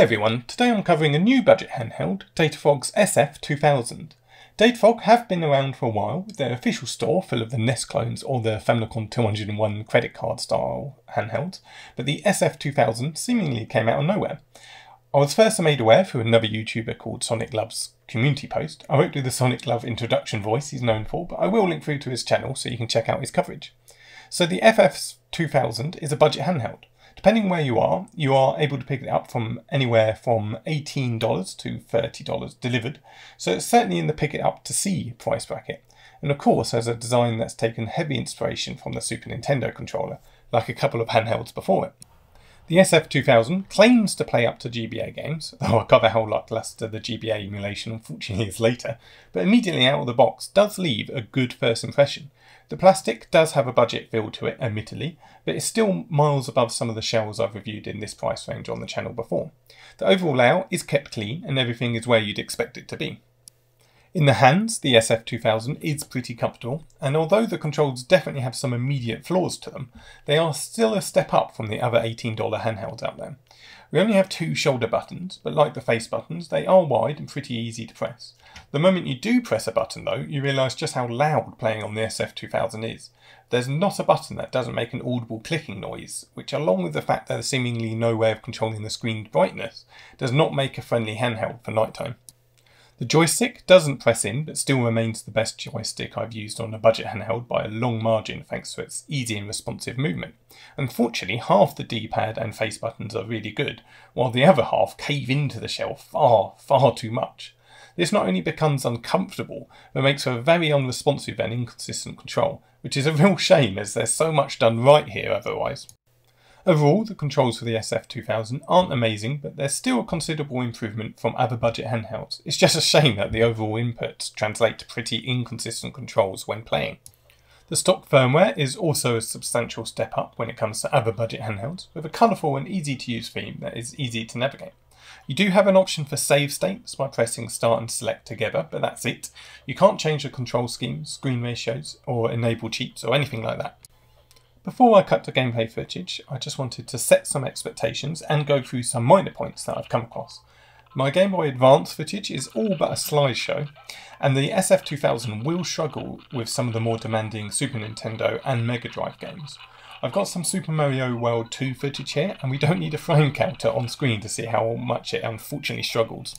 everyone, today I'm covering a new budget handheld, Datafrog's SF2000. Datafrog have been around for a while with their official store full of the NES clones or the Famicom 201 credit card style handhelds, but the SF2000 seemingly came out of nowhere. I was first made aware through another YouTuber called Sonic Love's community post. I won't do the Sonic Love introduction voice he's known for, but I will link through to his channel so you can check out his coverage. So the FF2000 is a budget handheld. Depending where you are able to pick it up from anywhere from $18 to $30 delivered, so it's certainly in the pick it up to see price bracket, and of course has a design that's taken heavy inspiration from the Super Nintendo controller, like a couple of handhelds before it. The SF2000 claims to play up to GBA games, though I'll cover how lackluster the GBA emulation unfortunately is later, but immediately out of the box does leave a good first impression. The plastic does have a budget feel to it, admittedly, but it's still miles above some of the shells I've reviewed in this price range on the channel before. The overall layout is kept clean and everything is where you'd expect it to be. In the hands, the SF2000 is pretty comfortable, and although the controls definitely have some immediate flaws to them, they are still a step up from the other $18 handhelds out there. We only have two shoulder buttons, but like the face buttons, they are wide and pretty easy to press. The moment you do press a button though, you realise just how loud playing on the SF2000 is. There's not a button that doesn't make an audible clicking noise, which along with the fact that there's seemingly no way of controlling the screen's brightness, does not make a friendly handheld for nighttime. The joystick doesn't press in, but still remains the best joystick I've used on a budget handheld by a long margin thanks to its easy and responsive movement. Unfortunately, half the D-pad and face buttons are really good, while the other half cave into the shell far too much. This not only becomes uncomfortable, but makes for a very unresponsive and inconsistent control, which is a real shame as there's so much done right here otherwise. Overall, the controls for the SF2000 aren't amazing, but they're still a considerable improvement from other budget handhelds. It's just a shame that the overall inputs translate to pretty inconsistent controls when playing. The stock firmware is also a substantial step up when it comes to other budget handhelds, with a colourful and easy to use theme that is easy to navigate. You do have an option for save states by pressing start and select together, but that's it. You can't change the control schemes, screen ratios, or enable cheats or anything like that. Before I cut to gameplay footage, I just wanted to set some expectations and go through some minor points that I've come across. My Game Boy Advance footage is all but a slideshow, and the SF2000 will struggle with some of the more demanding Super Nintendo and Megadrive games. I've got some Super Mario World 2 footage here, and we don't need a frame counter on screen to see how much it unfortunately struggles.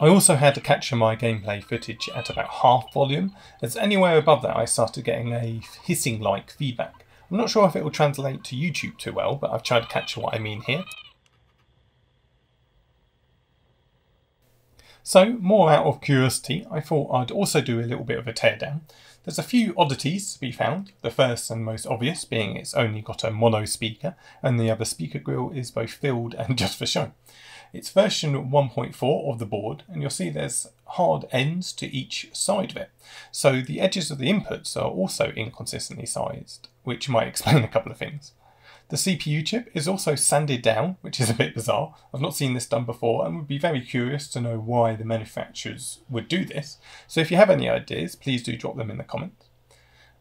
I also had to capture my gameplay footage at about half volume, as anywhere above that I started getting a hissing-like feedback. I'm not sure if it will translate to YouTube too well, but I've tried to capture what I mean here. So, more out of curiosity, I thought I'd also do a little bit of a teardown. There's a few oddities to be found, the first and most obvious being it's only got a mono speaker, and the other speaker grill is both filled and just for show. It's version 1.4 of the board, and you'll see there's hard ends to each side of it. So the edges of the inputs are also inconsistently sized, which might explain a couple of things. The CPU chip is also sanded down, which is a bit bizarre. I've not seen this done before and would be very curious to know why the manufacturers would do this. So if you have any ideas, please do drop them in the comments.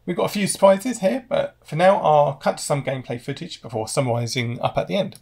We've got a few surprises here, but for now I'll cut to some gameplay footage before summarising up at the end.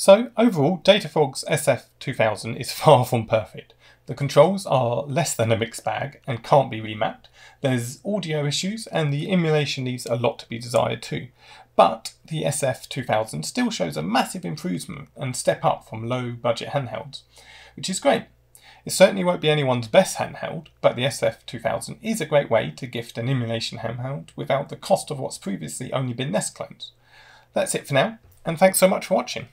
So overall, Datafog's SF2000 is far from perfect. The controls are less than a mixed bag and can't be remapped. There's audio issues and the emulation leaves a lot to be desired too. But the SF2000 still shows a massive improvement and step up from low budget handhelds, which is great. It certainly won't be anyone's best handheld, but the SF2000 is a great way to gift an emulation handheld without the cost of what's previously only been NES clones. That's it for now, and thanks so much for watching.